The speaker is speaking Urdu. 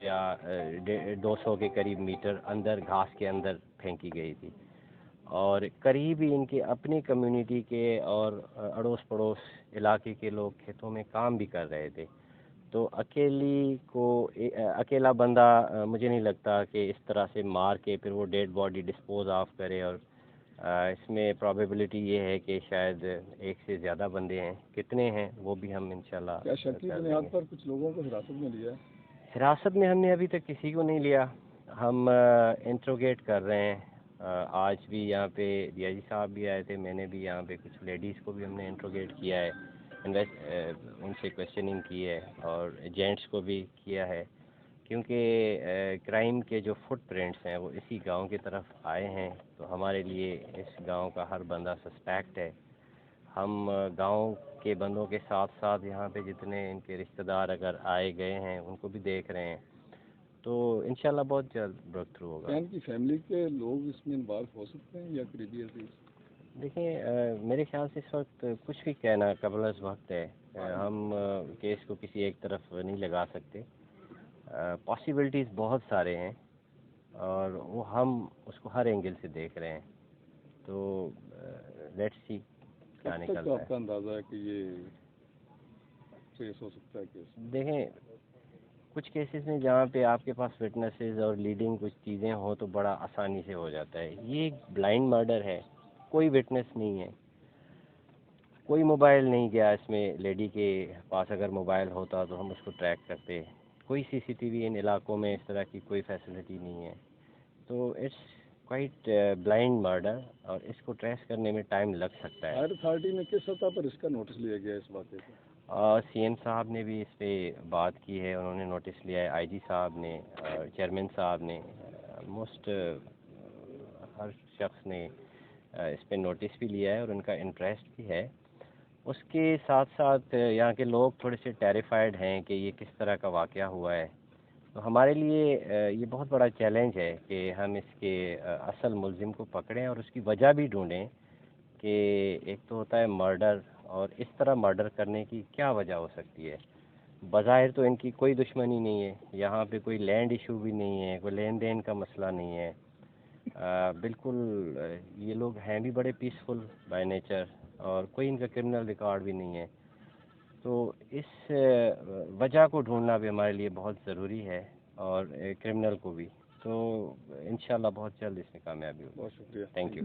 یا 200 کے قریب میٹر اندر گھاس کے اندر پھینکی گئی تھی، اور قریب ہی ان کے اپنی کمیونٹی کے اور اڑوس پڑوس علاقے کے لوگ کھیتوں میں کام بھی کر رہے تھے. تو اکیلا بندہ مجھے نہیں لگتا کہ اس طرح سے مار کے پھر وہ ڈیڈ باڈی ڈسپوز آف کرے. اور اس میں پرابیبلٹی یہ ہے کہ شاید ایک سے زیادہ بندے ہیں. کتنے ہیں وہ بھی ہم انشاءاللہ کیا شرطی بنیاد پر کچھ لوگوں کو حراست میں لیا ہے؟ حراست میں ہم نے ابھی تک کسی کو نہیں لیا. ہم انٹروگیٹ کر رہے ہیں. آج بھی یہاں پہ ڈی جی صاحب بھی آئے تھے، میں نے بھی یہاں پہ کچھ لیڈیز کو بھی ہم نے انٹروگیٹ کیا ہے، ان سے کویشچننگ کی ہے، اور جینٹس کو بھی کیا ہے، کیونکہ کرائم کے جو فٹ پرنٹس ہیں وہ اسی گاؤں کی طرف آئے ہیں. تو ہمارے لیے اس گاؤں کا ہر بندہ سسپیکٹ ہے. ہم گاؤں کے بندوں کے ساتھ ساتھ یہاں پہ جتنے ان کے رشتہ دار اگر آئے گئے ہیں ان کو بھی دیکھ رہے ہیں. تو انشاءاللہ بہت جلد بریک تھرو ہوگا. ان کی فیملی کے لوگ اس میں انوالو ہو سکتے ہیں یا قریبی عزیز؟ دیکھیں، میرے خیال سے اس وقت کچھ بھی کہنا قبل از وقت ہے. ہم کیس کو کسی ایک طرف نہیں لگا سکتے. پاسبلٹیز بہت سارے ہیں اور وہ ہم اس کو ہر اینگل سے دیکھ رہے ہیں. تو لیٹس سی کیا نکلتا ہے. آپ کا اندازہ ہے کہ یہ ٹریس ہو سکتا ہے کیس؟ دیکھیں، کچھ کیسز میں جہاں پہ آپ کے پاس وٹنسز اور لیڈنگ کچھ چیزیں ہوں تو بڑا آسانی سے ہو جاتا ہے. یہ ایک بلائنڈ مرڈر ہے، کوئی وٹنس نہیں ہے، کوئی موبائل نہیں گیا اس میں. لیڈی کے پاس اگر موبائل ہوتا تو ہم اس کو ٹریک کرتے. کوئی سی سی ٹی وی ان علاقوں میں اس طرح کی کوئی فیسلٹی نہیں ہے. تو اٹس کوائٹ بلائنڈ مرڈر، اور اس کو ٹریس کرنے میں ٹائم لگ سکتا ہے. ہائر اتھارٹی میں کس سطح پر اس کا نوٹس لیا گیا اس واقعے کو؟ سی ایم صاحب نے بھی اس پہ بات کی ہے، انہوں نے نوٹس لیا ہے. آئی جی صاحب نے، چیئرمین صاحب نے، آلموسٹ ہر شخص نے اس پہ نوٹس بھی لیا ہے اور ان کا انٹرسٹ بھی ہے. اس کے ساتھ ساتھ یہاں کے لوگ تھوڑے سے ٹیریفائڈ ہیں کہ یہ کس طرح کا واقعہ ہوا ہے. تو ہمارے لیے یہ بہت بڑا چیلنج ہے کہ ہم اس کے اصل ملزم کو پکڑیں اور اس کی وجہ بھی ڈھونڈیں کہ ایک تو ہوتا ہے مرڈر، اور اس طرح مرڈر کرنے کی کیا وجہ ہو سکتی ہے. بظاہر تو ان کی کوئی دشمنی نہیں ہے، یہاں پہ کوئی لینڈ ایشو بھی نہیں ہے، کوئی لین دین کا مسئلہ نہیں ہے. بالکل یہ لوگ ہیں بھی بڑے پیسفل بائی نیچر، اور کوئی ان کا کرمنل ریکارڈ بھی نہیں ہے. تو اس وجہ کو ڈھونڈنا بھی ہمارے لیے بہت ضروری ہے، اور کرمنل کو بھی. تو انشاءاللہ بہت جلد اس میں کامیابی ہوگی. بہت شکریہ. Thank you.